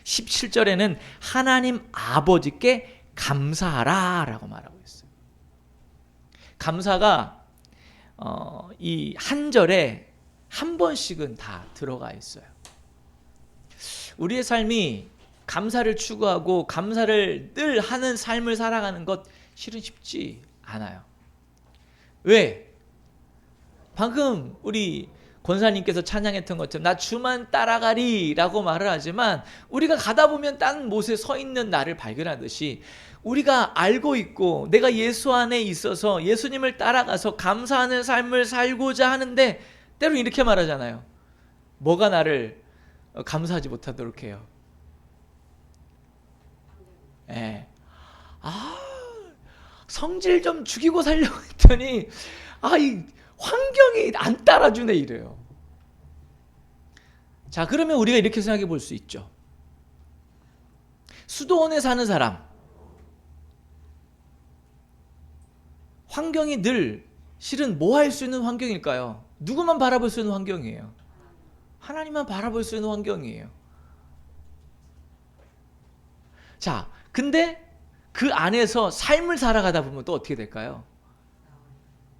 17절에는 하나님 아버지께 감사하라 라고 말하고 있어요. 감사가 이 한 절에 한 번씩은 다 들어가 있어요. 우리의 삶이 감사를 추구하고 감사를 늘 하는 삶을 살아가는 것 실은 쉽지 않아요. 왜? 방금 우리 권사님께서 찬양했던 것처럼 나 주만 따라가리 라고 말을 하지만 우리가 가다 보면 딴 못에 서 있는 나를 발견하듯이 우리가 알고 있고 내가 예수 안에 있어서 예수님을 따라가서 감사하는 삶을 살고자 하는데 때로 이렇게 말하잖아요. 뭐가 나를 감사하지 못하도록 해요? 예. 성질 좀 죽이고 살려고 했더니 이 환경이 안 따라주네 이래요. 자, 그러면 우리가 이렇게 생각해 볼 수 있죠. 수도원에 사는 사람, 환경이 늘 실은 뭐 할 수 있는 환경일까요? 누구만 바라볼 수 있는 환경이에요? 하나님만 바라볼 수 있는 환경이에요. 자, 근데 그 안에서 삶을 살아가다 보면 또 어떻게 될까요?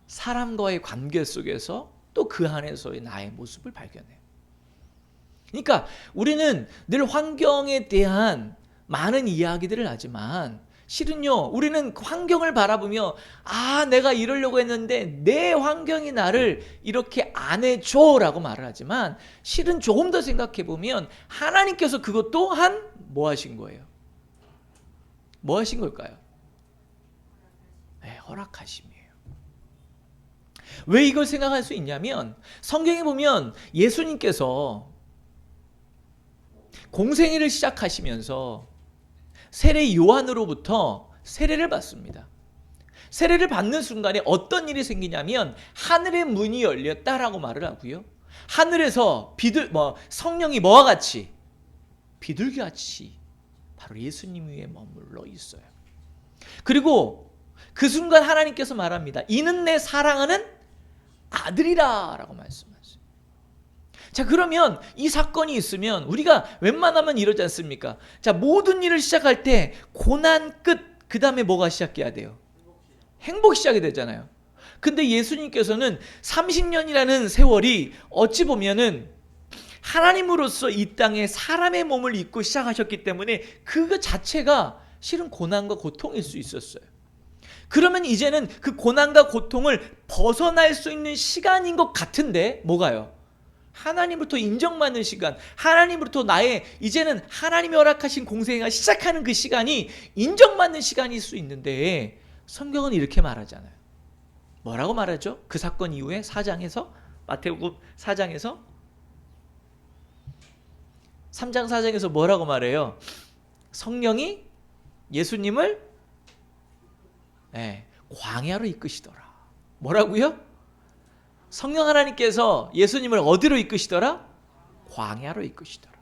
사람과의 관계 속에서 또 그 안에서의 나의 모습을 발견해요. 그러니까 우리는 늘 환경에 대한 많은 이야기들을 하지만 실은요, 우리는 환경을 바라보며 내가 이러려고 했는데 내 환경이 나를 이렇게 안 해줘 라고 말을 하지만 실은 조금 더 생각해 보면 하나님께서 그것 또한 뭐 하신 거예요? 뭐 하신 걸까요? 네, 허락하심이에요. 왜 이걸 생각할 수 있냐면 성경에 보면 예수님께서 공생애를 시작하시면서 세례 요한으로부터 세례를 받습니다. 세례를 받는 순간에 어떤 일이 생기냐면 하늘의 문이 열렸다라고 말을 하고요. 하늘에서 성령이 뭐와 같이? 비둘기같이 바로 예수님 위에 머물러 있어요. 그리고 그 순간 하나님께서 말합니다. 이는 내 사랑하는 아들이라 라고 말씀하세요. 자, 그러면 이 사건이 있으면 우리가 웬만하면 이러지 않습니까? 자, 모든 일을 시작할 때 고난 끝, 그 다음에 뭐가 시작해야 돼요? 행복이 시작이 되잖아요. 근데 예수님께서는 30년이라는 세월이 어찌 보면은 하나님으로서 이 땅에 사람의 몸을 입고 시작하셨기 때문에 그 자체가 실은 고난과 고통일 수 있었어요. 그러면 이제는 그 고난과 고통을 벗어날 수 있는 시간인 것 같은데 뭐가요? 하나님으로부터 인정받는 시간, 하나님으로부터 이제는 하나님이 허락하신 공생애가 시작하는 그 시간이 인정받는 시간일 수 있는데 성경은 이렇게 말하잖아요. 뭐라고 말하죠? 그 사건 이후에 4장에서 마태복음 4장에서 3장 4장에서 뭐라고 말해요? 성령이 예수님을 광야로 이끄시더라. 뭐라고요? 성령 하나님께서 예수님을 어디로 이끄시더라? 광야로 이끄시더라.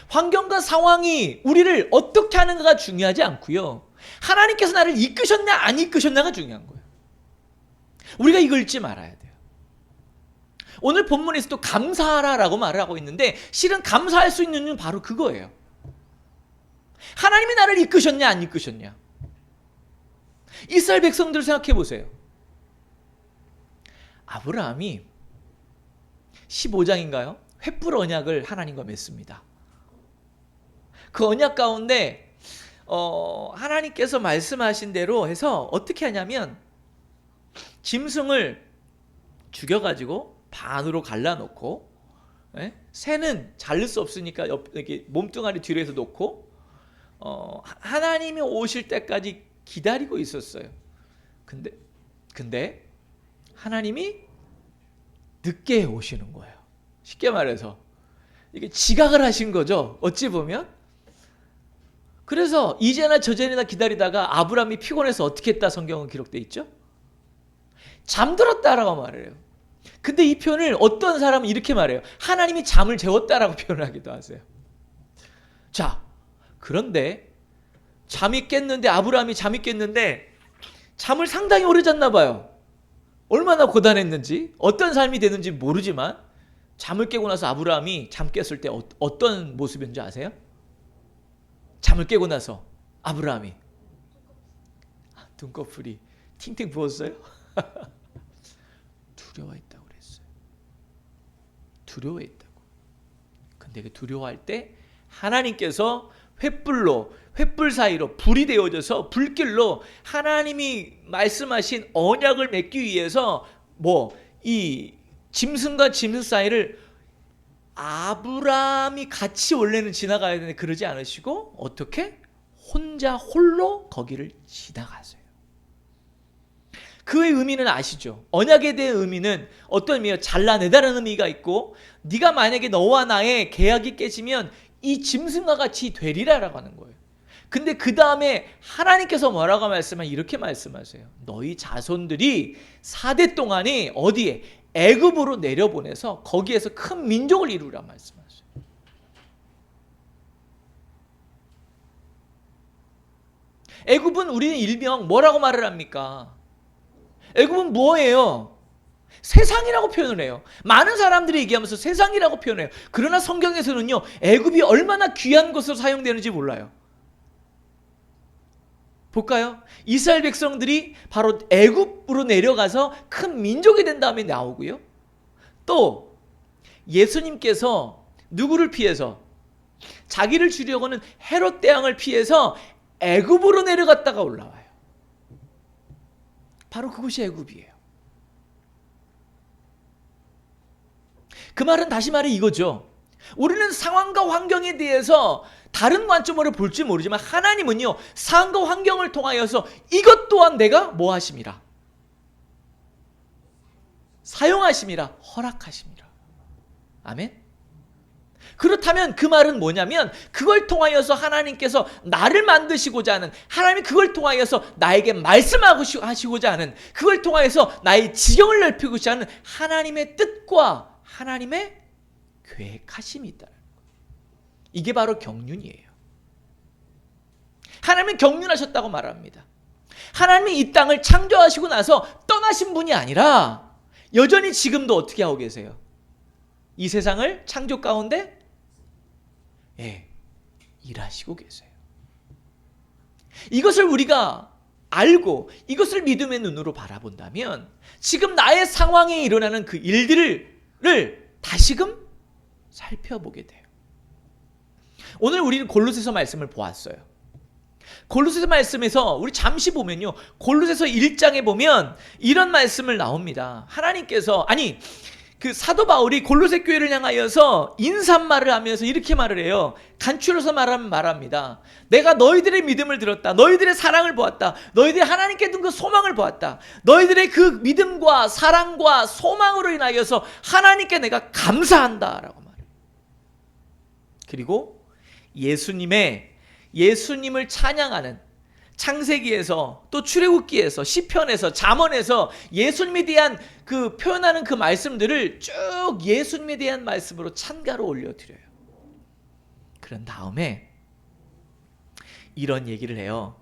환경과 상황이 우리를 어떻게 하는가가 중요하지 않고요. 하나님께서 나를 이끄셨냐 안 이끄셨냐가 중요한 거예요. 우리가 이걸 잊지 말아야 돼요. 오늘 본문에서도 감사하라라고 말을 하고 있는데 실은 감사할 수 있는 이유는 바로 그거예요. 하나님이 나를 이끄셨냐 안 이끄셨냐. 이스라엘 백성들을 생각해 보세요. 아브라함이 15장인가요? 횃불 언약을 하나님과 맺습니다. 그 언약 가운데 하나님께서 말씀하신 대로 해서 어떻게 하냐면 짐승을 죽여가지고 반으로 갈라놓고 새는 자를 수 없으니까 이렇게 몸뚱아리 뒤로 해서 놓고 하나님이 오실 때까지 기다리고 있었어요. 근데 하나님이 늦게 오시는 거예요. 쉽게 말해서 이게 지각을 하신 거죠. 어찌 보면. 그래서 이제나 저제나 기다리다가 아브라함이 피곤해서 어떻게 했다 성경은 기록되어 있죠? 잠들었다라고 말해요. 근데 이 표현을 어떤 사람은 이렇게 말해요. 하나님이 잠을 재웠다라고 표현하기도 하세요. 자, 그런데 아브라함이 잠이 깼는데 잠을 상당히 오래 잤나 봐요. 얼마나 고단했는지, 어떤 삶이 되는지 모르지만 잠을 깨고 나서 아브라함이 잠 깼을 때 어떤 모습인지 아세요? 잠을 깨고 나서 아브라함이 눈꺼풀이 팅팅 부었어요? 두려워했다고 그랬어요. 두려워했다고. 근데 그 두려워할 때 하나님께서 횃불 사이로 불이 되어져서 불길로 하나님이 말씀하신 언약을 맺기 위해서 이 짐승과 짐승 사이를 아브라함이 같이 원래는 지나가야 되는데 그러지 않으시고 어떻게? 혼자 홀로 거기를 지나가세요. 그의 의미는 아시죠? 언약에 대한 의미는 어떤 의미예요? 잘라내다라는 의미가 있고, 네가 만약에 너와 나의 계약이 깨지면 이 짐승과 같이 되리라라고 하는 거예요. 근데 그 다음에 하나님께서 뭐라고 말씀하면 이렇게 말씀하세요. 너희 자손들이 4대 동안에 어디에? 애굽으로 내려보내서 거기에서 큰 민족을 이루라 말씀하세요. 애굽은 우리는 일명 뭐라고 말을 합니까? 애굽은 뭐예요? 세상이라고 표현을 해요. 많은 사람들이 얘기하면서 세상이라고 표현해요. 그러나 성경에서는요, 애굽이 얼마나 귀한 것으로 사용되는지 몰라요. 볼까요? 이스라엘 백성들이 바로 애굽으로 내려가서 큰 민족이 된 다음에 나오고요. 또 예수님께서 누구를 피해서? 자기를 죽이려고는 헤롯 대왕을 피해서 애굽으로 내려갔다가 올라와요. 바로 그것이 애굽이에요. 그 말은 다시 말해 이거죠. 우리는 상황과 환경에 대해서 다른 관점으로 볼지 모르지만 하나님은요, 상황과 환경을 통하여서 이것 또한 내가 뭐 하심이라? 사용하심이라, 허락하심이라. 아멘? 그렇다면 그 말은 뭐냐면 그걸 통하여서 하나님께서 나를 만드시고자 하는, 하나님이 그걸 통하여서 나에게 말씀하시고자 하는, 그걸 통하여서 나의 지경을 넓히고자 하는 하나님의 뜻과 하나님의 계획하심이 있다는 거예요. 이게 바로 경륜이에요. 하나님은 경륜하셨다고 말합니다. 하나님이 이 땅을 창조하시고 나서 떠나신 분이 아니라 여전히 지금도 어떻게 하고 계세요? 이 세상을 창조 가운데 일하시고 계세요. 이것을 우리가 알고 이것을 믿음의 눈으로 바라본다면 지금 나의 상황에 일어나는 그 일들을 다시금 살펴보게 돼요. 오늘 우리는 골로새서 말씀을 보았어요. 골로새서 말씀에서 우리 잠시 보면요, 골로새서 1장에 보면 이런 말씀을 나옵니다. 하나님께서, 그 사도 바울이 골로새 교회를 향하여서 인사말을 하면서 이렇게 말을 해요. 간추려서 말합니다. 내가 너희들의 믿음을 들었다. 너희들의 사랑을 보았다. 너희들이 하나님께 둔 그 소망을 보았다. 너희들의 그 믿음과 사랑과 소망으로 인하여서 하나님께 내가 감사한다 라고 말해요. 그리고 예수님을 찬양하는 창세기에서 또 출애굽기에서 시편에서 잠언에서 예수님에 대한 그 표현하는 그 말씀들을 쭉 예수님에 대한 말씀으로 찬가로 올려드려요. 그런 다음에 이런 얘기를 해요.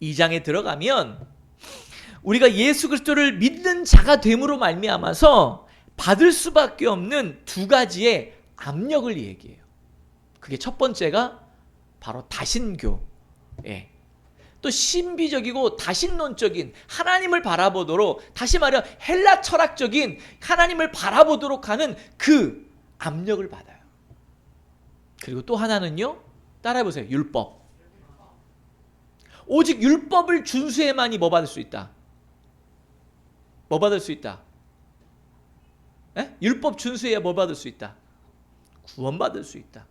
2장에 들어가면 우리가 예수 그리스도를 믿는 자가 됨으로 말미암아서 받을 수밖에 없는 두 가지의 압력을 얘기해요. 그게 첫 번째가 바로 다신교, 또 신비적이고 다신론적인 하나님을 바라보도록, 다시 말해 헬라 철학적인 하나님을 바라보도록 하는 그 압력을 받아요. 그리고 또 하나는요, 따라해보세요. 율법. 오직 율법을 준수해만이 뭐 받을 수 있다? 뭐 받을 수 있다? 율법 준수해야 뭐 받을 수 있다? 구원받을 수 있다.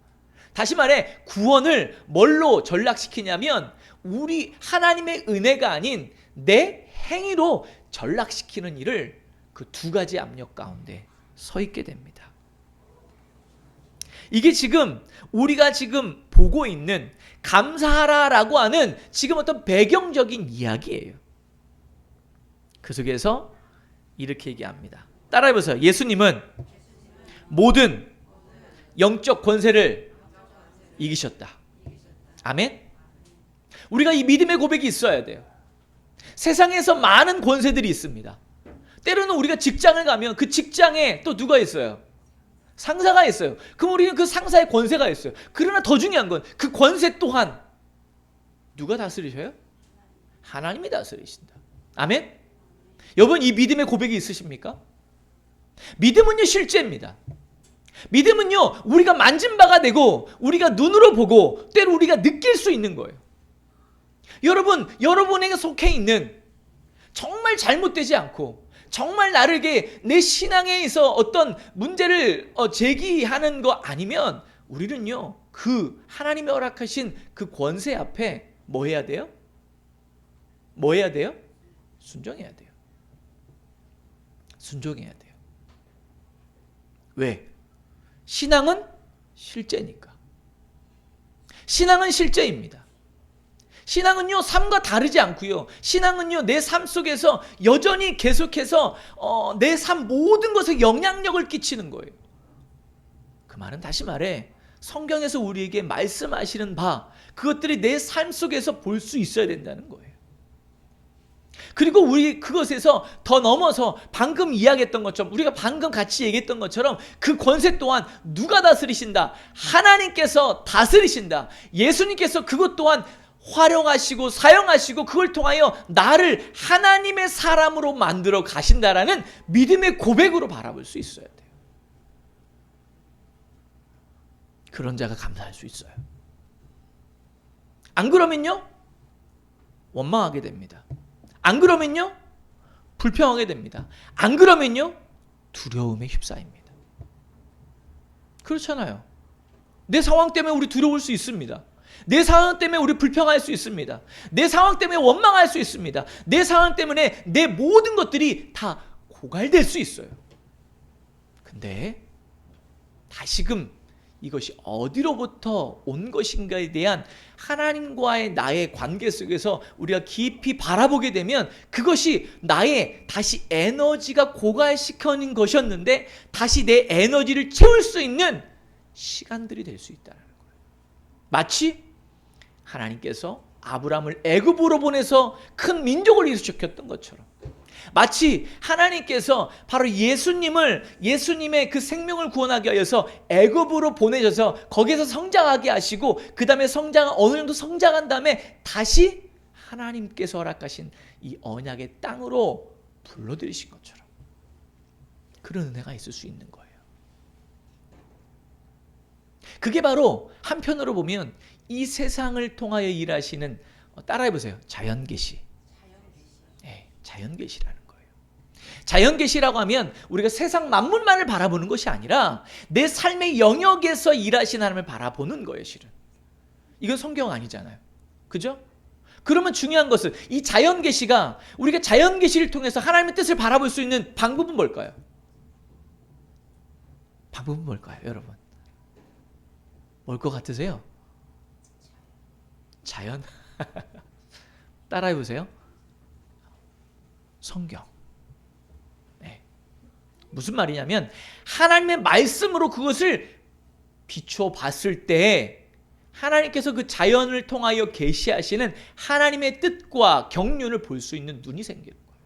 다시 말해 구원을 뭘로 전락시키냐면 우리 하나님의 은혜가 아닌 내 행위로 전락시키는 일을 그 두 가지 압력 가운데 서 있게 됩니다. 이게 지금 우리가 지금 보고 있는 감사하라라고 하는 지금 어떤 배경적인 이야기예요. 그 속에서 이렇게 얘기합니다. 따라해보세요. 예수님은 모든 영적 권세를 이기셨다. 아멘. 우리가 이 믿음의 고백이 있어야 돼요. 세상에서 많은 권세들이 있습니다. 때로는 우리가 직장을 가면 그 직장에 또 누가 있어요? 상사가 있어요. 그럼 우리는 그 상사의 권세가 있어요. 그러나 더 중요한 건 그 권세 또한 누가 다스리셔요? 하나님이 다스리신다. 아멘? 여러분, 이 믿음의 고백이 있으십니까? 믿음은요, 실제입니다. 믿음은요, 우리가 만진 바가 되고 우리가 눈으로 보고 때로 우리가 느낄 수 있는 거예요. 여러분, 여러분에게 속해 있는 정말 잘못되지 않고 정말 나에게 내 신앙에 있어 어떤 문제를 제기하는 거 아니면 우리는요, 그 하나님이 허락하신 그 권세 앞에 뭐 해야 돼요? 뭐 해야 돼요? 순종해야 돼요. 순종해야 돼요. 왜? 신앙은 실제니까. 신앙은 실제입니다. 신앙은요, 삶과 다르지 않고요. 신앙은요, 내 삶 속에서 여전히 계속해서 내 삶 모든 것에 영향력을 끼치는 거예요. 그 말은 다시 말해 성경에서 우리에게 말씀하시는 바 그것들이 내 삶 속에서 볼 수 있어야 된다는 거예요. 그리고 우리 그것에서 더 넘어서 방금 이야기했던 것처럼 우리가 방금 같이 얘기했던 것처럼 그 권세 또한 누가 다스리신다? 하나님께서 다스리신다. 예수님께서 그것 또한 활용하시고 사용하시고 그걸 통하여 나를 하나님의 사람으로 만들어 가신다라는 믿음의 고백으로 바라볼 수 있어야 돼요. 그런 자가 감사할 수 있어요. 안 그러면요, 원망하게 됩니다. 안 그러면요, 불평하게 됩니다. 안 그러면요, 두려움에 휩싸입니다. 그렇잖아요. 내 상황 때문에 우리 두려울 수 있습니다. 내 상황 때문에 우리 불평할 수 있습니다. 내 상황 때문에 원망할 수 있습니다. 내 상황 때문에 내 모든 것들이 다 고갈될 수 있어요. 근데 다시금 이것이 어디로부터 온 것인가에 대한 하나님과의 나의 관계 속에서 우리가 깊이 바라보게 되면 그것이 나의 다시 에너지가 고갈시켜진 것이었는데 다시 내 에너지를 채울 수 있는 시간들이 될 수 있다는 거예요. 마치 하나님께서 아브라함을 애굽으로 보내서 큰 민족을 일으켰던 것처럼 마치 하나님께서 바로 예수님의 그 생명을 구원하기 위해서 애굽으로 보내셔서 거기에서 성장하게 하시고 그 다음에 어느 정도 성장한 다음에 다시 하나님께서 허락하신 이 언약의 땅으로 불러들이신 것처럼 그런 은혜가 있을 수 있는 거예요. 그게 바로 한편으로 보면 이 세상을 통하여 일하시는 따라해보세요. 자연계시. 네, 자연계시라는 거예요. 자연계시라고 하면 우리가 세상 만물만을 바라보는 것이 아니라 내 삶의 영역에서 일하시는 하나님을 바라보는 거예요. 실은 이건 성경 아니잖아요. 그죠? 그러면 중요한 것은 이 자연계시가 우리가 자연계시를 통해서 하나님의 뜻을 바라볼 수 있는 방법은 뭘까요? 방법은 뭘까요, 여러분? 뭘 것 같으세요? 자연? 따라해보세요. 성경. 네. 무슨 말이냐면 하나님의 말씀으로 그것을 비춰 봤을 때 하나님께서 그 자연을 통하여 계시하시는 하나님의 뜻과 경륜을 볼 수 있는 눈이 생기는 거예요.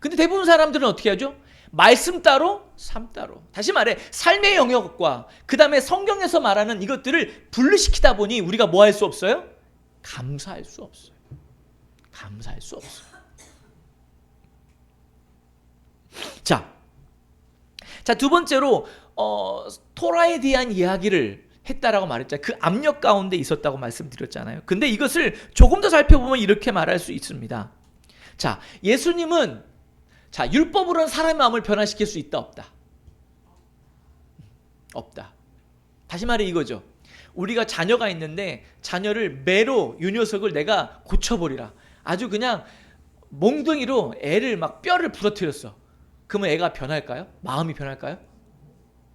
근데 대부분 사람들은 어떻게 하죠? 말씀 따로, 삶 따로. 다시 말해 삶의 영역과 그 다음에 성경에서 말하는 이것들을 분리시키다 보니 우리가 뭐 할 수 없어요? 감사할 수 없어요. 감사할 수 없어요. 자, 두 번째로 토라에 대한 이야기를 했다라고 말했잖아요. 그 압력 가운데 있었다고 말씀드렸잖아요. 근데 이것을 조금 더 살펴보면 이렇게 말할 수 있습니다. 자, 예수님은 율법으로는 사람의 마음을 변화시킬 수 있다, 없다? 없다. 다시 말해 이거죠. 우리가 자녀가 있는데 자녀를 매로 이 녀석을 내가 고쳐버리라. 아주 그냥 몽둥이로 애를 막 뼈를 부러뜨렸어. 그러면 애가 변할까요? 마음이 변할까요?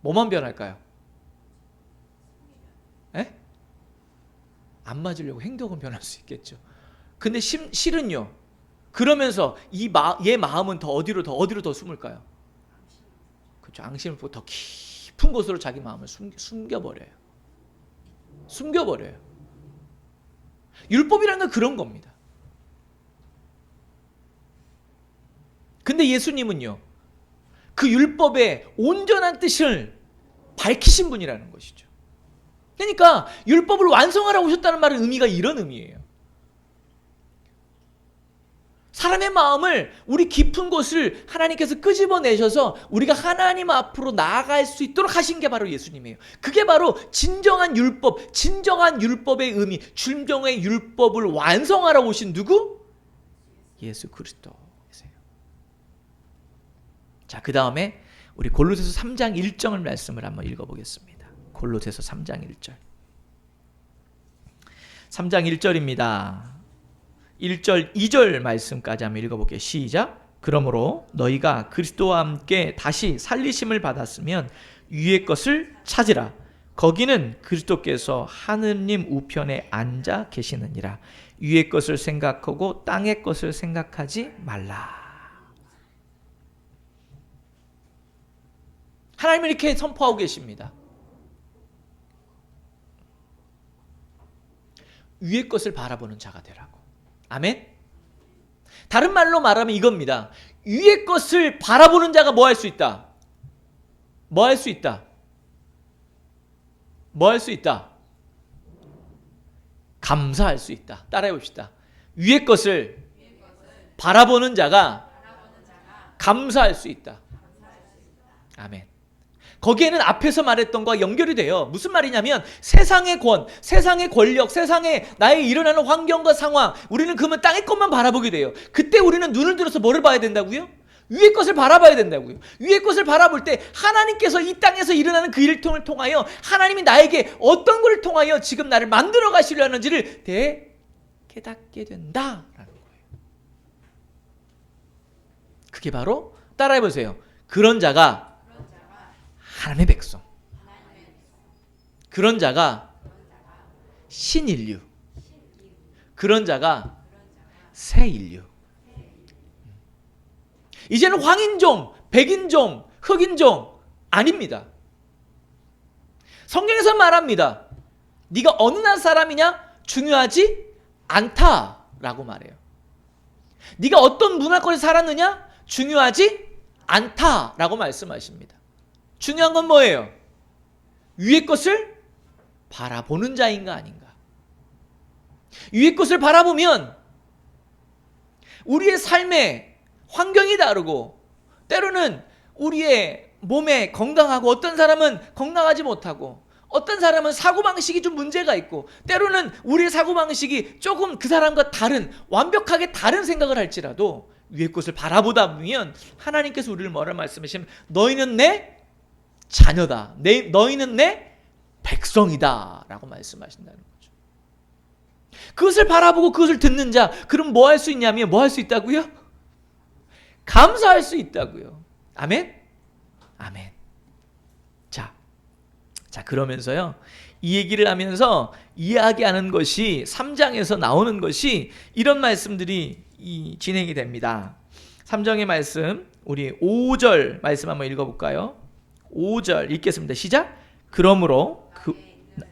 뭐만 변할까요? 에? 안 맞으려고 행동은 변할 수 있겠죠. 근데 실은요. 그러면서 얘 마음은 더 어디로 더 숨을까요? 그렇죠. 앙심을 보고 더 깊은 곳으로 자기 마음을 숨겨버려요. 율법이라는 건 그런 겁니다. 근데 예수님은요, 그 율법의 온전한 뜻을 밝히신 분이라는 것이죠. 그러니까 율법을 완성하러 오셨다는 말은 의미가 이런 의미예요. 사람의 마음을, 우리 깊은 곳을 하나님께서 끄집어내셔서 우리가 하나님 앞으로 나아갈 수 있도록 하신 게 바로 예수님이에요. 그게 바로 진정한 율법, 진정한 율법의 의미, 진정의 율법을 완성하러 오신 누구? 예수 그리스도이세요. 자, 그 다음에 우리 골로새서 3장 1절 말씀을 한번 읽어보겠습니다. 골로새서 3장 1절. 3장 1절입니다. 1절, 2절 말씀까지 한번 읽어볼게요. 시작. 그러므로 너희가 그리스도와 함께 다시 살리심을 받았으면 위의 것을 찾으라. 거기는 그리스도께서 하느님 우편에 앉아 계시느니라. 위의 것을 생각하고 땅의 것을 생각하지 말라. 하나님은 이렇게 선포하고 계십니다. 위의 것을 바라보는 자가 되라고. 아멘. 다른 말로 말하면 이겁니다. 위의 것을 바라보는 자가 뭐 할 수 있다? 뭐 할 수 있다? 뭐 할 수 있다? 감사할 수 있다. 따라해 봅시다. 위의 것을 바라보는 자가 감사할 수 있다. 아멘. 거기에는 앞에서 말했던 것과 연결이 돼요. 무슨 말이냐면 세상의 권, 세상의 권력, 세상에 나의 일어나는 환경과 상황, 우리는 그러면 땅의 것만 바라보게 돼요. 그때 우리는 눈을 들어서 뭐를 봐야 된다고요? 위의 것을 바라봐야 된다고요. 위의 것을 바라볼 때 하나님께서 이 땅에서 일어나는 그 일을 통하여 하나님이 나에게 어떤 것을 통하여 지금 나를 만들어 가시려 하는지를 깨닫게 된다라는 거예요. 그게 바로 따라해 보세요. 그런 자가 하나님의 백성. 그런 자가 신인류. 그런 자가 새 인류. 이제는 황인종, 백인종, 흑인종 아닙니다. 성경에서 말합니다. 네가 어느 나라 사람이냐? 중요하지 않다라고 말해요. 네가 어떤 문화권에 살았느냐? 중요하지 않다라고 말씀하십니다. 중요한 건 뭐예요? 위의 것을 바라보는 자인가 아닌가. 위의 것을 바라보면 우리의 삶의 환경이 다르고 때로는 우리의 몸에 건강하고 어떤 사람은 건강하지 못하고 어떤 사람은 사고방식이 좀 문제가 있고 때로는 우리의 사고방식이 조금 그 사람과 다른 완벽하게 다른 생각을 할지라도 위의 것을 바라보다 보면 하나님께서 우리를 뭐라 말씀하시면 너희는 내 자녀다. 너희는 내 백성이다 라고 말씀하신다는 거죠. 그것을 바라보고 그것을 듣는 자, 그럼 뭐 할 수 있냐면 뭐 할 수 있다고요? 감사할 수 있다고요. 아멘? 아멘. 자, 그러면서요. 이 얘기를 하면서 이야기하는 것이 3장에서 나오는 것이 이런 말씀들이 진행이 됩니다. 3장의 말씀, 우리 5절 말씀 한번 읽어볼까요? 5절 읽겠습니다. 시작. 그러므로 그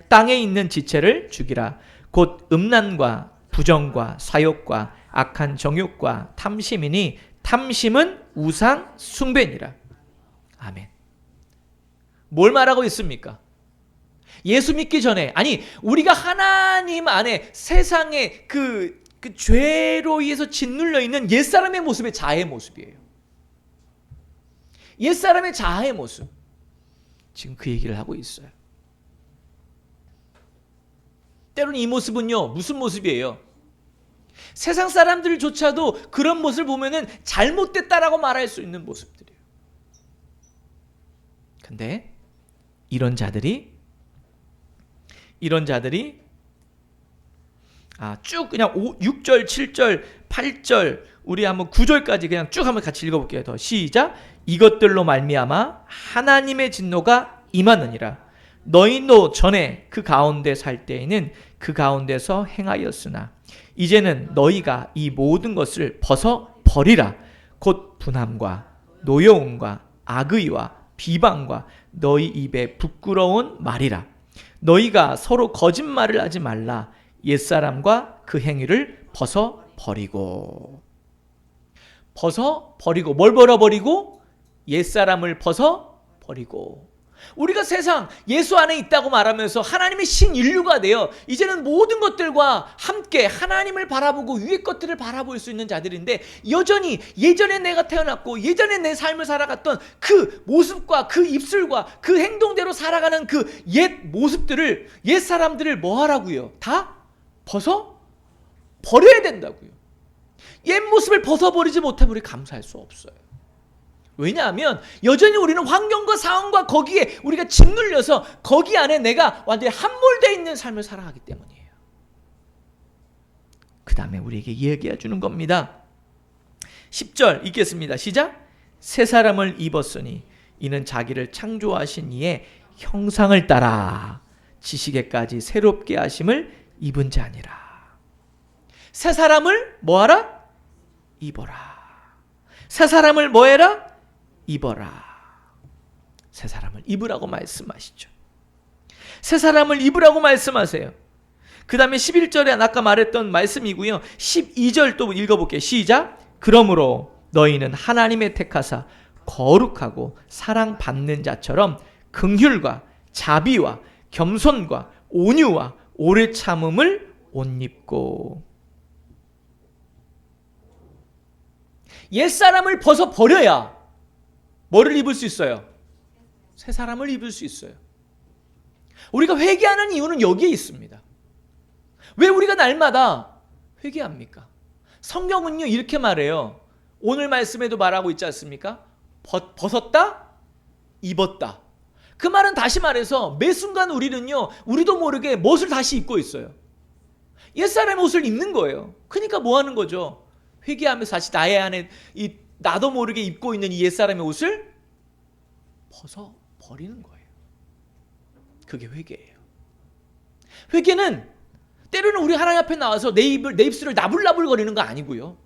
땅에 있는 지체를 죽이라. 곧 음란과 부정과 사욕과 악한 정욕과 탐심이니 탐심은 우상 숭배니라. 아멘. 뭘 말하고 있습니까? 예수 믿기 전에, 아니 우리가 하나님 안에 세상에 그 죄로 의해서 짓눌려 있는 옛사람의 모습의 자아의 모습이에요. 옛사람의 자아의 모습. 지금 그 얘기를 하고 있어요. 때로는 이 모습은요, 무슨 모습이에요? 세상 사람들조차도 그런 모습을 보면은 잘못됐다라고 말할 수 있는 모습들이에요. 근데 이런 자들이 쭉 그냥 6절, 7절, 8절, 우리 한번 9절까지 그냥 쭉 한번 같이 읽어볼게요. 더 시작. 이것들로 말미암아 하나님의 진노가 임하느니라. 너희도 전에 그 가운데 살 때에는 그 가운데서 행하였으나 이제는 너희가 이 모든 것을 벗어 버리라. 곧 분함과 노여움과 악의와 비방과 너희 입에 부끄러운 말이라. 너희가 서로 거짓말을 하지 말라. 옛사람과 그 행위를 벗어 버리고. 뭘 벗어버리고? 옛사람을 벗어버리고. 우리가 세상 예수 안에 있다고 말하면서 하나님의 신인류가 되어 이제는 모든 것들과 함께 하나님을 바라보고 위의 것들을 바라볼 수 있는 자들인데, 여전히 예전에 내가 태어났고 예전에 내 삶을 살아갔던 그 모습과 그 입술과 그 행동대로 살아가는 그 옛 모습들을, 옛 사람들을 뭐 하라고요? 다 버려야 된다고요. 옛 모습을 벗어버리지 못하면 우리 감사할 수 없어요. 왜냐하면 여전히 우리는 환경과 상황과 거기에 우리가 짓눌려서 거기 안에 내가 완전히 함몰되어 있는 삶을 살아가기 때문이에요. 그 다음에 우리에게 이야기해 주는 겁니다. 10절 읽겠습니다. 시작. 새 사람을 입었으니 이는 자기를 창조하신 이의 형상을 따라 지식에까지 새롭게 하심을 입은 자니라. 새 사람을 뭐하라? 입어라. 새 사람을 뭐해라? 입어라. 새 사람을 입으라고 말씀하시죠. 새 사람을 입으라고 말씀하세요. 그 다음에 11절에 아까 말했던 말씀이고요. 12절 또 읽어볼게요. 시작. 그러므로 너희는 하나님의 택하사 거룩하고 사랑받는 자처럼 긍휼과 자비와 겸손과 온유와 오래 참음을 옷 입고. 옛사람을 벗어버려야 뭐를 입을 수 있어요? 새 사람을 입을 수 있어요. 우리가 회개하는 이유는 여기에 있습니다. 왜 우리가 날마다 회개합니까? 성경은요 이렇게 말해요. 오늘 말씀에도 말하고 있지 않습니까? 벗었다, 입었다. 그 말은 다시 말해서 매 순간 우리는요, 우리도 모르게 무엇을 다시 입고 있어요. 옛사람의 옷을 입는 거예요. 그러니까 뭐 하는 거죠? 회개하면서 다시 나의 안에 이 나도 모르게 입고 있는 이 옛사람의 옷을 벗어버리는 거예요. 그게 회개예요. 회개는 때로는 우리 하나님 앞에 나와서 내 입술을 나불나불 거리는 거 아니고요.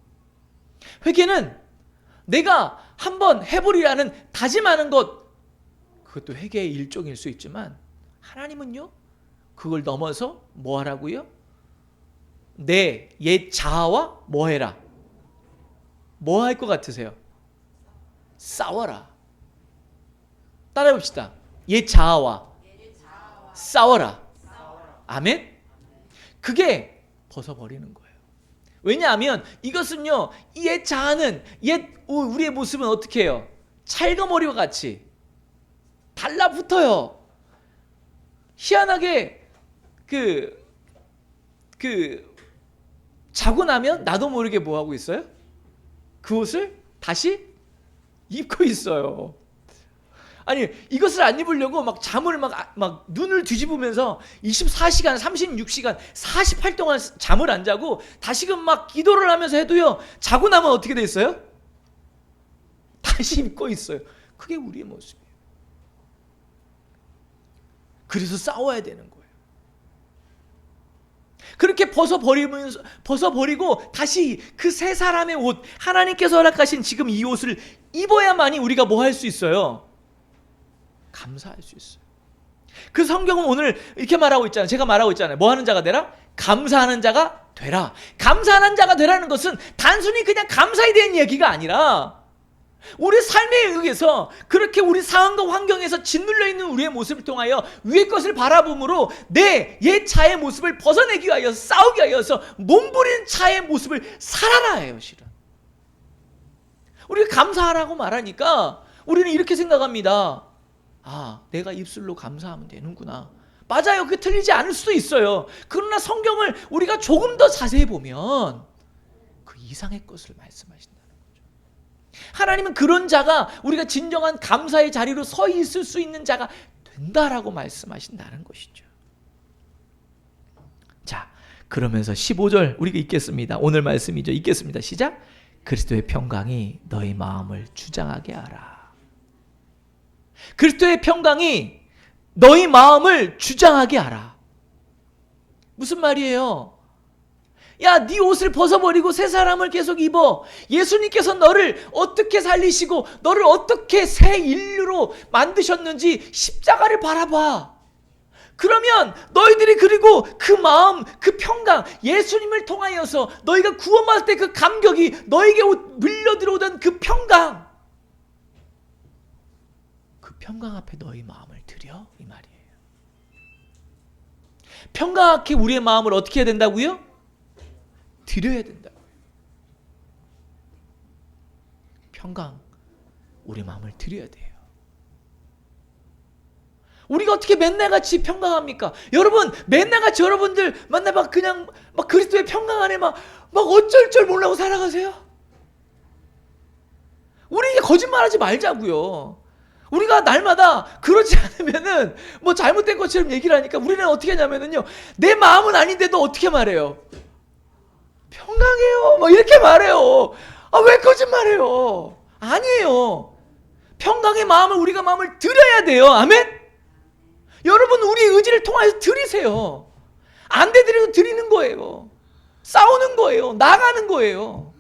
회개는 내가 한번 해보리라는 다짐하는 것, 그것도 회개의 일종일 수 있지만 하나님은요 그걸 넘어서 뭐 하라고요? 내 옛 자아와 뭐 해라? 뭐 할 것 같으세요? 싸워라. 따라해 봅시다. 옛 자아와 싸워라. 아멘? 그게 벗어버리는 거예요. 왜냐하면 이것은요, 이 옛 자아는, 우리의 모습은 어떻게 해요? 찰거머리와 같이 달라붙어요. 희한하게 자고 나면 나도 모르게 뭐 하고 있어요? 그 옷을 다시 입고 있어요. 아니, 이것을 안 입으려고 막 잠을 막 눈을 뒤집으면서 24시간, 36시간, 48 동안 잠을 안 자고 다시금 막 기도를 하면서 해도요, 자고 나면 어떻게 돼 있어요? 다시 입고 있어요. 그게 우리의 모습이에요. 그래서 싸워야 되는 거예요. 그렇게 벗어버리고 다시 그 새 사람의 옷, 하나님께서 허락하신 지금 이 옷을 입어야만이 우리가 뭐 할 수 있어요? 감사할 수 있어요. 그 성경은 오늘 이렇게 말하고 있잖아요. 제가 말하고 있잖아요. 뭐 하는 자가 되라? 감사하는 자가 되라. 감사하는 자가 되라는 것은 단순히 그냥 감사에 대한 얘기가 아니라 우리 삶에 의해서 그렇게 우리 상황과 환경에서 짓눌려 있는 우리의 모습을 통하여 위의 것을 바라봄으로 내 옛 자의 모습을 벗어내기 위하여 싸우기 위하여서 몸부리는 자의 모습을 살아라 해요. 실은 우리가 감사하라고 말하니까 우리는 이렇게 생각합니다. 아, 내가 입술로 감사하면 되는구나. 맞아요. 그게 틀리지 않을 수도 있어요. 그러나 성경을 우리가 조금 더 자세히 보면 그 이상의 것을 말씀하신다는 거죠. 하나님은 그런 자가 우리가 진정한 감사의 자리로 서 있을 수 있는 자가 된다라고 말씀하신다는 것이죠. 자, 그러면서 15절 우리가 읽겠습니다. 오늘 말씀이죠. 읽겠습니다. 시작. 그리스도의 평강이 너희 마음을 주장하게 하라. 그리스도의 평강이 너희 마음을 주장하게 하라. 무슨 말이에요? 야, 네 옷을 벗어버리고 새 사람을 계속 입어. 예수님께서 너를 어떻게 살리시고 너를 어떻게 새 인류로 만드셨는지 십자가를 바라봐. 그러면 너희들이 그리고 그 마음, 그 평강, 예수님을 통하여서 너희가 구원받을 때 그 감격이 너에게 밀려 들어오던 그 평강, 그 평강 앞에 너희 마음을 드려 이 말이에요. 평강하게 우리의 마음을 어떻게 해야 된다고요? 드려야 된다고요. 평강 우리 마음을 드려야 돼요. 우리가 어떻게 맨날같이 평강합니까? 여러분 맨날같이 여러분들 만나 막 그냥 막 그리스도의 평강 안에 막 어쩔 줄 모르고 살아가세요? 우리 이게 거짓말하지 말자고요. 우리가 날마다 그렇지 않으면은 뭐 잘못된 것처럼 얘기를 하니까 우리는 어떻게 하냐면은요, 내 마음은 아닌데도 어떻게 말해요? 평강해요. 뭐 이렇게 말해요. 아, 왜 거짓말해요? 아니에요. 평강의 마음을 우리가 마음을 드려야 돼요. 아멘. 여러분 우리의 의지를 통해서 드리세요. 안 되더라도 드리는 거예요. 싸우는 거예요. 나가는 거예요.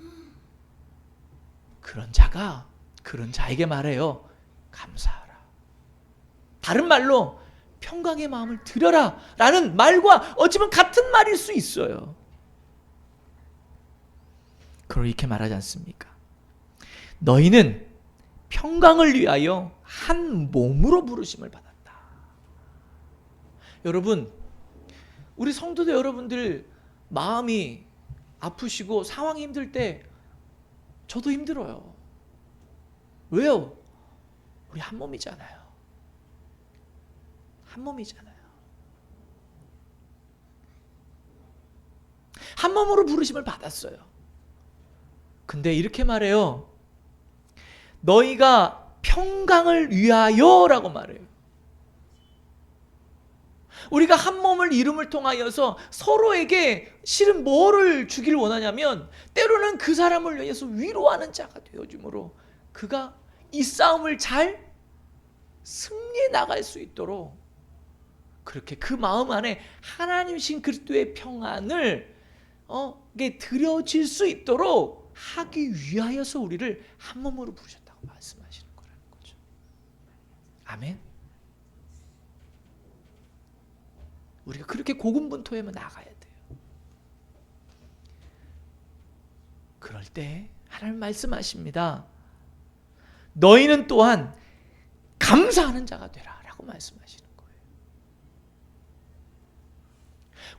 그런 자에게 말해요. 감사하라. 다른 말로 평강의 마음을 드려라 라는 말과 어찌보면 같은 말일 수 있어요. 그걸 이렇게 말하지 않습니까? 너희는 평강을 위하여 한 몸으로 부르심을 받았다. 여러분, 우리 성도들 여러분들 마음이 아프시고 상황이 힘들 때 저도 힘들어요. 왜요? 우리 한 몸이잖아요. 한 몸이잖아요. 한 몸으로 부르심을 받았어요. 근데 이렇게 말해요. 너희가 평강을 위하여 라고 말해요. 우리가 한 몸을 이룸을 통하여서 서로에게 실은 뭐를 주기를 원하냐면 때로는 그 사람을 위해서 위로하는 자가 되어주므로 그가 이 싸움을 잘 승리해 나갈 수 있도록 그렇게 그 마음 안에 하나님이신 그리스도의 평안을 드려질 수 있도록 하기 위하여서 우리를 한 몸으로 부르셨다고 말씀하시는 거라는 거죠. 아멘. 우리가 그렇게 고군분투하며 나가야 돼요. 그럴 때 하나님 말씀하십니다. 너희는 또한 감사하는 자가 되라 라고 말씀하시는 거예요.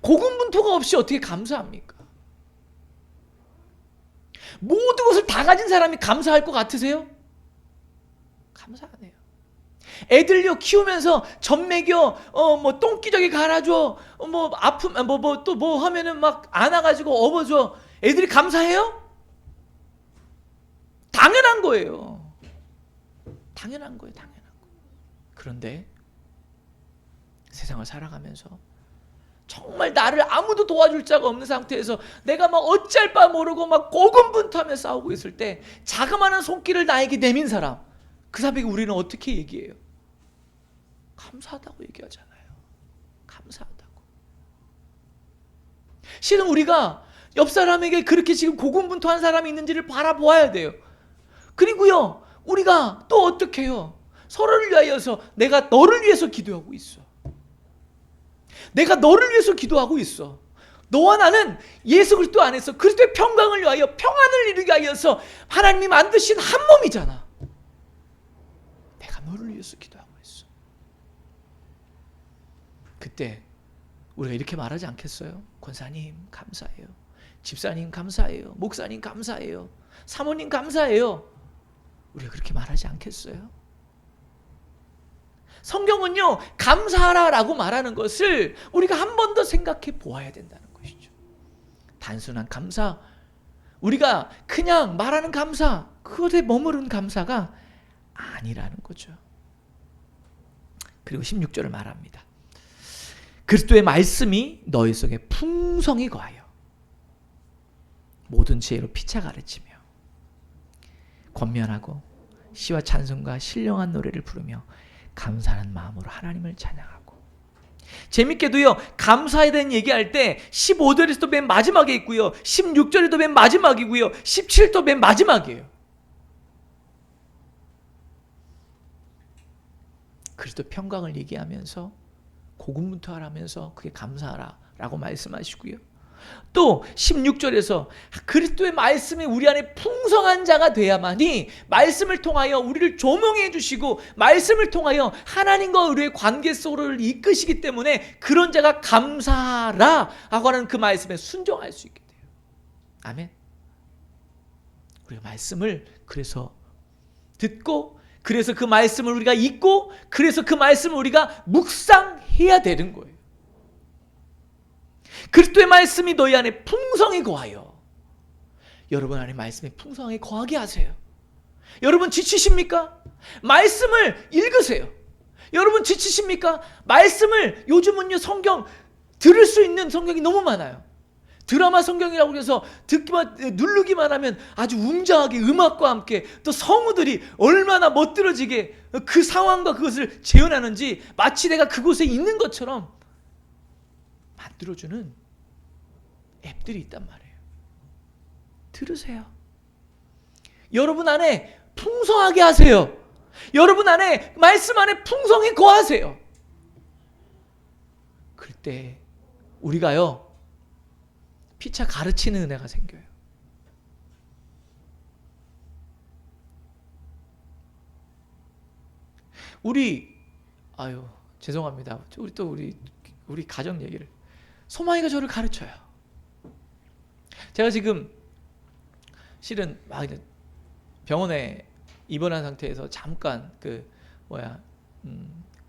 고군분투가 없이 어떻게 감사합니까? 모든 것을 다 가진 사람이 감사할 것 같으세요? 감사 안 해요. 애들요 키우면서 젖 먹여 뭐 똥기저귀 갈아줘 뭐 아픔 또 뭐 하면은 막 안아가지고 업어줘. 애들이 감사해요? 당연한 거예요. 당연한 거예요. 그런데 세상을 살아가면서 정말 나를 아무도 도와줄 자가 없는 상태에서 내가 막 어찌할 바 모르고 막 고군분투하며 싸우고 있을 때 자그마한 손길을 나에게 내민 사람, 그 사람에게 우리는 어떻게 얘기해요? 감사하다고 얘기하잖아요. 감사하다고. 실은 우리가 옆 사람에게 그렇게 지금 고군분투한 사람이 있는지를 바라보아야 돼요. 그리고요, 우리가 또 어떻게 해요? 서로를 위하여서 내가 너를 위해서 기도하고 있어. 내가 너를 위해서 기도하고 있어. 너와 나는 예수 그리스도 안에서 그리스도의 평강을 위하여 평안을 이루기 위하여서 하나님이 만드신 한 몸이잖아. 내가 너를 위해서 기도하고 있어. 그때 우리가 이렇게 말하지 않겠어요? 권사님 감사해요. 집사님 감사해요. 목사님 감사해요. 사모님 감사해요. 우리가 그렇게 말하지 않겠어요? 성경은요, 감사하라라고 말하는 것을 우리가 한 번 더 생각해 보아야 된다는 것이죠. 단순한 감사, 우리가 그냥 말하는 감사, 그것에 머무른 감사가 아니라는 거죠. 그리고 16절을 말합니다. 그리스도의 말씀이 너희 속에 풍성히 거하여 모든 지혜로 피차 가르치며 권면하고 시와 찬송과 신령한 노래를 부르며 감사하는 마음으로 하나님을 찬양하고. 재밌게도요, 감사에 대한 얘기할 때 15절에서도 맨 마지막에 있고요, 16절에도 맨 마지막이고요, 17도 맨 마지막이에요. 그리스도 평강을 얘기하면서 고군분투하라면서 그게 감사하라 라고 말씀하시고요, 또 16절에서 그리스도의 말씀이 우리 안에 풍성한 자가 돼야만이 말씀을 통하여 우리를 조명해 주시고 말씀을 통하여 하나님과 우리의 관계 속으로 이끄시기 때문에 그런 자가 감사하라 하고 하는 그 말씀에 순종할 수 있게 돼요. 아멘. 우리가 말씀을 그래서 듣고, 그래서 그 말씀을 우리가 읽고, 그래서 그 말씀을 우리가 묵상해야 되는 거예요. 그리스도의 말씀이 너희 안에 풍성히 거하여. 여러분 안에 말씀이 풍성하게 거하게 하세요. 여러분 지치십니까? 말씀을 읽으세요. 여러분 지치십니까? 말씀을, 요즘은요 성경 들을 수 있는 성경이 너무 많아요. 드라마 성경이라고 해서 누르기만 하면 아주 웅장하게 음악과 함께 또 성우들이 얼마나 멋들어지게 그 상황과 그것을 재현하는지 마치 내가 그곳에 있는 것처럼 만들어주는 앱들이 있단 말이에요. 들으세요. 여러분 안에 풍성하게 하세요. 여러분 안에 말씀 안에 풍성히 거하세요. 그때 우리가요 피차 가르치는 은혜가 생겨요. 죄송합니다. 우리 가정 얘기를. 소망이가 저를 가르쳐요. 제가 지금 실은 병원에 입원한 상태에서 잠깐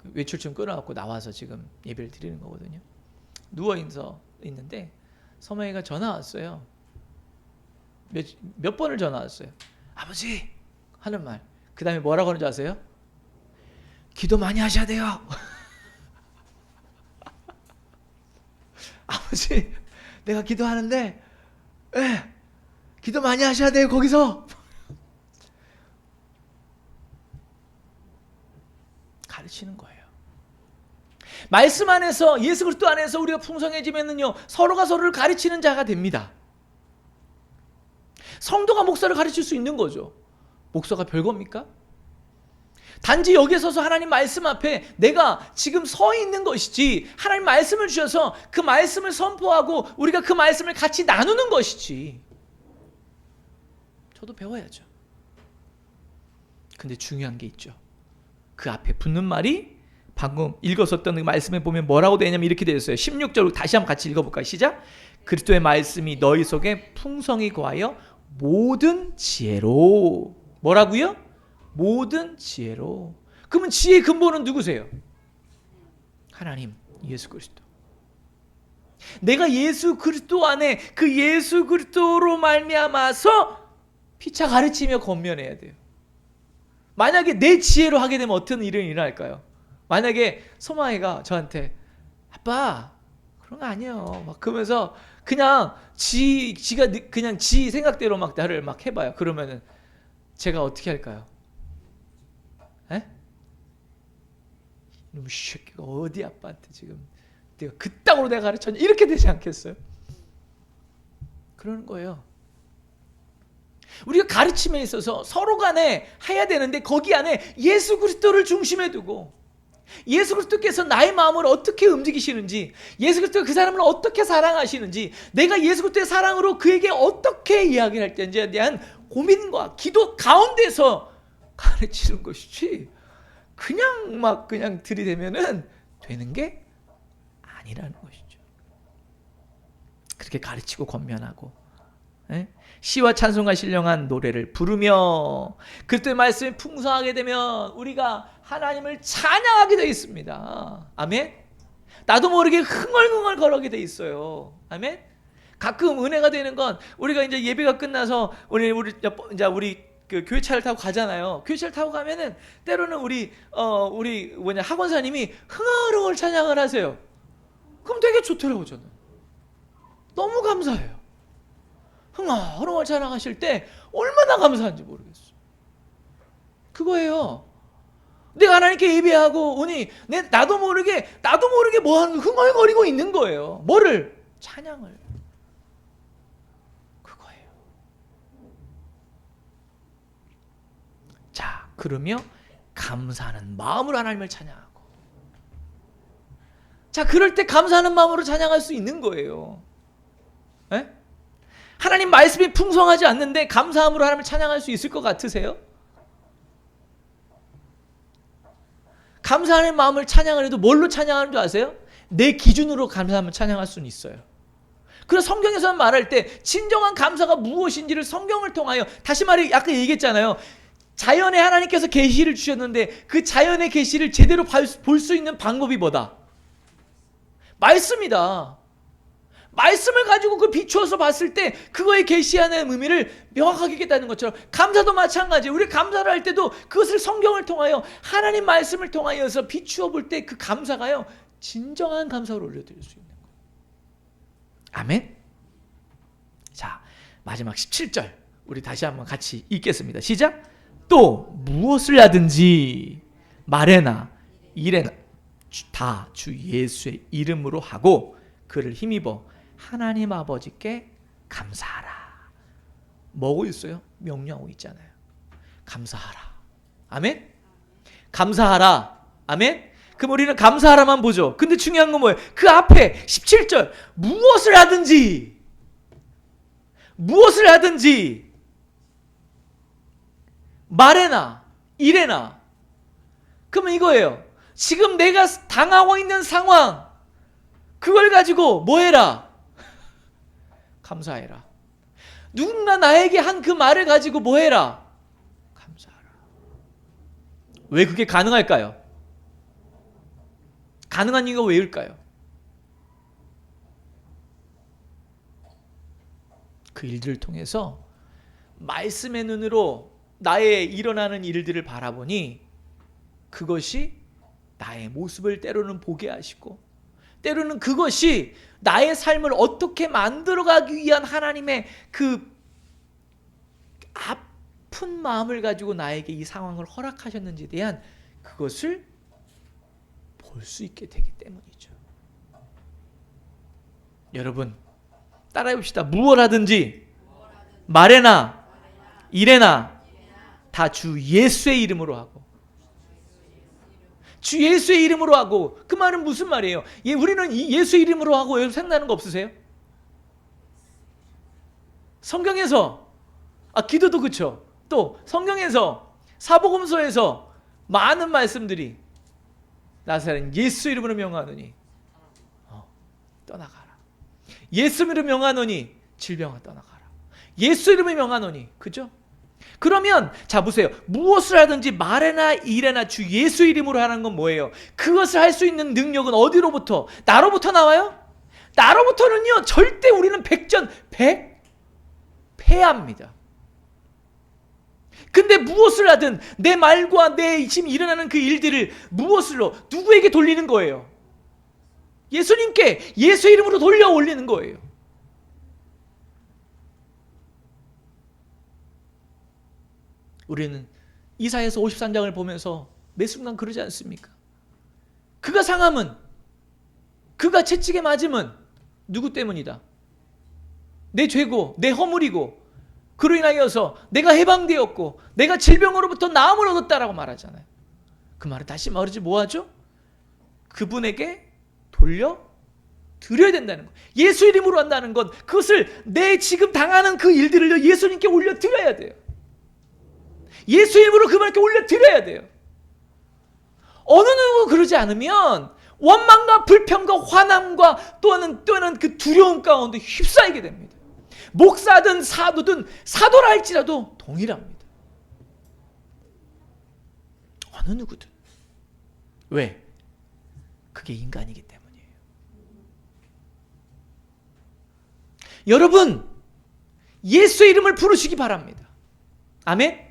외출증 끊어갖고 나와서 지금 예배를 드리는 거거든요. 누워서 있는데 소망이가 전화 왔어요. 몇 번을 전화 왔어요. 아버지 하는 말. 그 다음에 뭐라고 하는지 아세요? 기도 많이 하셔야 돼요. 아버지, 내가 기도하는데, 기도 많이 하셔야 돼요, 거기서. 가르치는 거예요. 말씀 안에서, 예수 그리스도 안에서 우리가 풍성해지면은요, 서로가 서로를 가르치는 자가 됩니다. 성도가 목사를 가르칠 수 있는 거죠. 목사가 별겁니까? 단지 여기에 서서 하나님 말씀 앞에 내가 지금 서 있는 것이지, 하나님 말씀을 주셔서 그 말씀을 선포하고 우리가 그 말씀을 같이 나누는 것이지. 저도 배워야죠. 근데 중요한 게 있죠. 그 앞에 붙는 말이 방금 읽었었던 그 말씀에 보면 뭐라고 되냐면 이렇게 되어 있어요. 16절 다시 한번 같이 읽어볼까요? 시작. 그리스도의 말씀이 너희 속에 풍성히 거하여 모든 지혜로. 뭐라고요? 모든 지혜로. 그러면 지혜의 근본은 누구세요? 하나님, 예수 그리스도. 내가 예수 그리스도 안에 그 예수 그리스도로 말미암아서 피차 가르치며 권면해야 돼요. 만약에 내 지혜로 하게 되면 어떤 일이 일어날까요? 만약에 소망이가 저한테 아빠 그런 거 아니에요 막 그러면서 그냥 지가 그냥 지 생각대로 막 나를 막 해봐요. 그러면은 제가 어떻게 할까요? 에? 이놈의 새끼가 어디 아빠한테 지금 내가 그땅으로 내가 가르쳤냐 이렇게 되지 않겠어요? 그러는 거예요. 우리가 가르침에 있어서 서로 간에 해야 되는데 거기 안에 예수 그리스도를 중심에 두고 예수 그리스도께서 나의 마음을 어떻게 움직이시는지, 예수 그리스도가 그 사람을 어떻게 사랑하시는지, 내가 예수 그리스도의 사랑으로 그에게 어떻게 이야기를 할 때인지에 대한 고민과 기도 가운데서 가르치는 것이지 그냥 들이대면은 되는 게 아니라는 것이죠. 그렇게 가르치고 권면하고 시와 찬송과 신령한 노래를 부르며 그리스도의 말씀이 풍성하게 되면 우리가 하나님을 찬양하게 되어 있습니다. 아멘. 나도 모르게 흥얼흥얼 거르게 되어 있어요. 아멘. 가끔 은혜가 되는 건 우리가 이제 예배가 끝나서 우리 그 교회차를 타고 가잖아요. 교회차를 타고 가면은 때로는 우리 학원사님이 흥얼흥얼 찬양을 하세요. 그럼 되게 좋더라고요. 저는 너무 감사해요. 흥얼흥얼 찬양하실 때 얼마나 감사한지 모르겠어요. 그거예요. 내가 하나님께 예배하고 오니 나도 모르게 뭐 하는 흥얼거리고 있는 거예요. 뭐를? 찬양을. 그거예요. 자, 그러며 감사하는 마음으로 하나님을 찬양하고. 자, 그럴 때 감사하는 마음으로 찬양할 수 있는 거예요. 에? 하나님 말씀이 풍성하지 않는데 감사함으로 하나님을 찬양할 수 있을 것 같으세요? 감사하는 마음을 찬양을 해도 뭘로 찬양하는 줄 아세요? 내 기준으로 감사하면 찬양할 수는 있어요. 그래서 성경에서는 말할 때 진정한 감사가 무엇인지를 성경을 통하여, 다시 말해 아까 얘기했잖아요. 자연에 하나님께서 계시를 주셨는데 그 자연의 계시를 제대로 볼 수 있는 방법이 뭐다? 말씀이다. 말씀을 가지고 그 비추어서 봤을 때 그거의 계시하는 의미를 명확하게 깨닫는 것처럼 감사도 마찬가지예요. 우리 감사를 할 때도 그것을 성경을 통하여 하나님 말씀을 통하여서 비추어 볼 때 그 감사가요 진정한 감사로 올려드릴 수 있는 거예요. 아멘. 자, 마지막 17절 우리 다시 한번 같이 읽겠습니다. 시작. 또 무엇을 하든지 말에나 일에나 다 주 예수의 이름으로 하고 그를 힘입어 하나님 아버지께 감사하라. 뭐고 있어요? 명령하고 있잖아요. 감사하라. 아멘? 감사하라. 아멘? 그럼 우리는 감사하라만 보죠. 근데 중요한 건 뭐예요? 그 앞에 17절 무엇을 하든지 말에나 일에나. 그러면 이거예요. 지금 내가 당하고 있는 상황 그걸 가지고 뭐 해라? 감사해라. 누군가 나에게 한 그 말을 가지고 뭐 해라? 감사하라. 왜 그게 가능할까요? 가능한 이유가 왜일까요? 그 일들을 통해서 말씀의 눈으로 나의 일어나는 일들을 바라보니 그것이 나의 모습을 때로는 보게 하시고 때로는 그것이 나의 삶을 어떻게 만들어가기 위한 하나님의 그 아픈 마음을 가지고 나에게 이 상황을 허락하셨는지에 대한 그것을 볼 수 있게 되기 때문이죠. 여러분 따라해 봅시다. 무엇 하든지 말에나 일에나 다 주 예수의 이름으로 하고. 주 예수의 이름으로 하고. 그 말은 무슨 말이에요? 우리는 이 예수의 이름으로 하고 여러분 생각나는 거 없으세요? 성경에서 기도도 그렇죠. 또 성경에서 사복음서에서 많은 말씀들이 나사렛 예수 이름으로 명하노니 떠나가라. 예수 이름으로 명하노니 질병아 떠나가라. 예수 이름으로 명하노니. 그죠? 그러면 자 보세요. 무엇을 하든지 말에나 일에나 주 예수 이름으로 하는 건 뭐예요? 그것을 할 수 있는 능력은 어디로부터? 나로부터 나와요? 나로부터는요 절대 우리는 패합니다. 근데 무엇을 하든 내 말과 내 지금 일어나는 그 일들을 무엇으로 누구에게 돌리는 거예요? 예수님께 예수 이름으로 돌려 올리는 거예요. 우리는 이사야서 53장을 보면서 매 순간 그러지 않습니까? 그가 상함은 그가 채찍에 맞음은 누구 때문이다? 내 죄고 내 허물이고 그로 인하여서 내가 해방되었고 내가 질병으로부터 나음을 얻었다라고 말하잖아요. 그 말을 다시 말하지 뭐하죠? 그분에게 돌려 드려야 된다는 거예요. 예수 이름으로 한다는 건 그것을 내 지금 당하는 그 일들을 예수님께 올려 드려야 돼요. 예수 이름으로 그분께 올려 드려야 돼요. 어느 누구 그러지 않으면 원망과 불평과 화남과 또는 그 두려움 가운데 휩싸이게 됩니다. 목사든 사도든 사도라 할지라도 동일합니다. 어느 누구든. 왜? 그게 인간이기 때문이에요. 여러분 예수 이름을 부르시기 바랍니다. 아멘.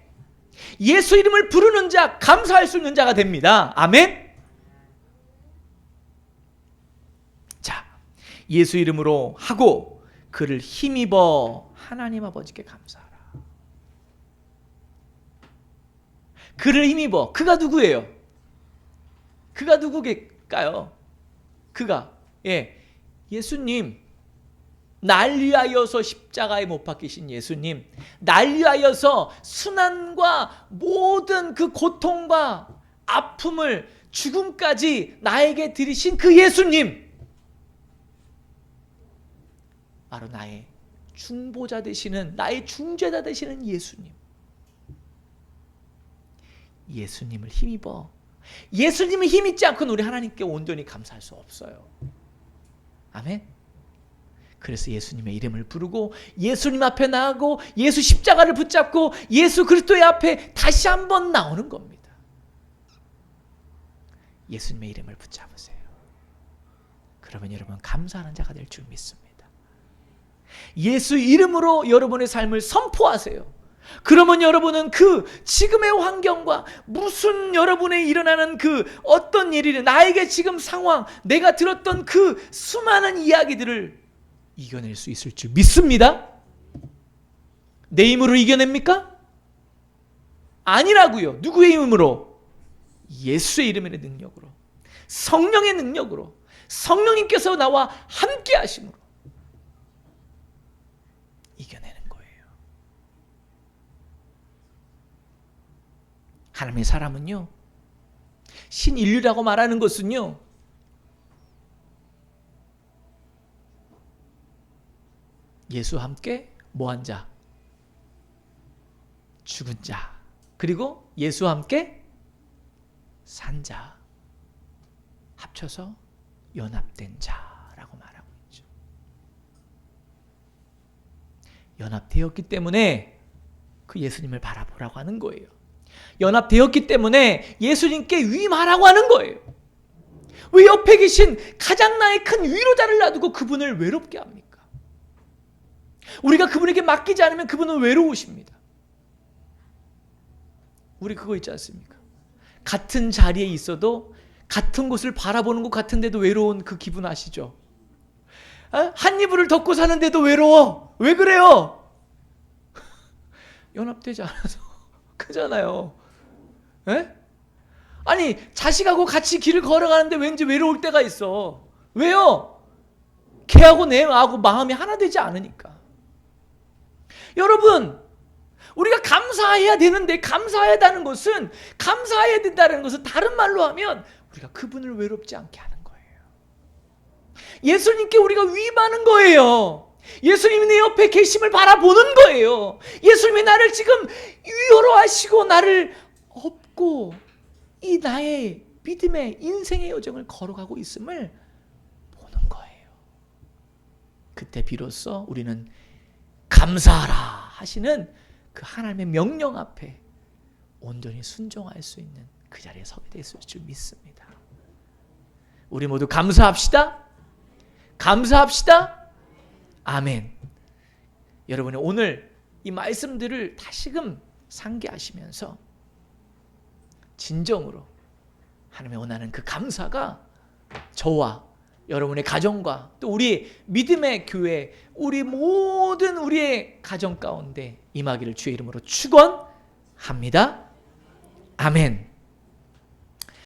예수 이름을 부르는 자 감사할 수 있는 자가 됩니다. 아멘. 자, 예수 이름으로 하고 그를 힘입어 하나님 아버지께 감사하라. 그를 힘입어. 그가 누구예요? 그가 누구일까요? 그가 예수님. 날 위하여서 십자가에 못 박히신 예수님, 날 위하여서 순환과 모든 그 고통과 아픔을 죽음까지 나에게 들이신 그 예수님, 바로 나의 중보자 되시는, 나의 중재자 되시는 예수님. 예수님을 힘입어. 예수님을 힘입지 않고는 우리 하나님께 온전히 감사할 수 없어요. 아멘. 그래서 예수님의 이름을 부르고 예수님 앞에 나가고 예수 십자가를 붙잡고 예수 그리스도의 앞에 다시 한번 나오는 겁니다. 예수님의 이름을 붙잡으세요. 그러면 여러분 감사하는 자가 될 줄 믿습니다. 예수 이름으로 여러분의 삶을 선포하세요. 그러면 여러분은 그 지금의 환경과 무슨 여러분의 일어나는 그 어떤 일이든 나에게 지금 상황, 내가 들었던 그 수많은 이야기들을 이겨낼 수 있을 줄 믿습니다. 내 힘으로 이겨냅니까? 아니라고요. 누구의 힘으로? 예수의 이름의 능력으로, 성령의 능력으로, 성령님께서 나와 함께 하심으로 이겨내는 거예요. 하나님의 사람은요, 신인류라고 말하는 것은요, 예수와 함께 뭐한 자? 죽은 자. 그리고 예수와 함께 산 자. 합쳐서 연합된 자라고 말하고 있죠. 연합되었기 때문에 그 예수님을 바라보라고 하는 거예요. 연합되었기 때문에 예수님께 위임하라고 하는 거예요. 왜 옆에 계신 가장 나의 큰 위로자를 놔두고 그분을 외롭게 합니까? 우리가 그분에게 맡기지 않으면 그분은 외로우십니다. 우리 그거 있지 않습니까? 같은 자리에 있어도 같은 곳을 바라보는 것 같은데도 외로운 그 기분 아시죠? 한 이불을 덮고 사는데도 외로워. 왜 그래요? 연합되지 않아서 그잖아요. 에? 아니 자식하고 같이 길을 걸어가는데 왠지 외로울 때가 있어. 왜요? 걔하고 내하고 마음이 하나 되지 않으니까. 여러분, 우리가 감사해야 되는데, 감사해야 된다는 것은 다른 말로 하면 우리가 그분을 외롭지 않게 하는 거예요. 예수님께 우리가 위임하는 거예요. 예수님이 내 옆에 계심을 바라보는 거예요. 예수님이 나를 지금 위로하시고 나를 업고 이 나의 믿음의 인생의 여정을 걸어가고 있음을 보는 거예요. 그때 비로소 우리는 감사하라 하시는 그 하나님의 명령 앞에 온전히 순종할 수 있는 그 자리에 서게 됐을 줄 믿습니다. 우리 모두 감사합시다. 감사합시다. 아멘. 여러분이 오늘 이 말씀들을 다시금 상기하시면서 진정으로 하나님의 원하는 그 감사가 저와 여러분의 가정과 또 우리 믿음의 교회, 우리 모든 우리의 가정 가운데 임하기를 주의 이름으로 축원합니다. 아멘.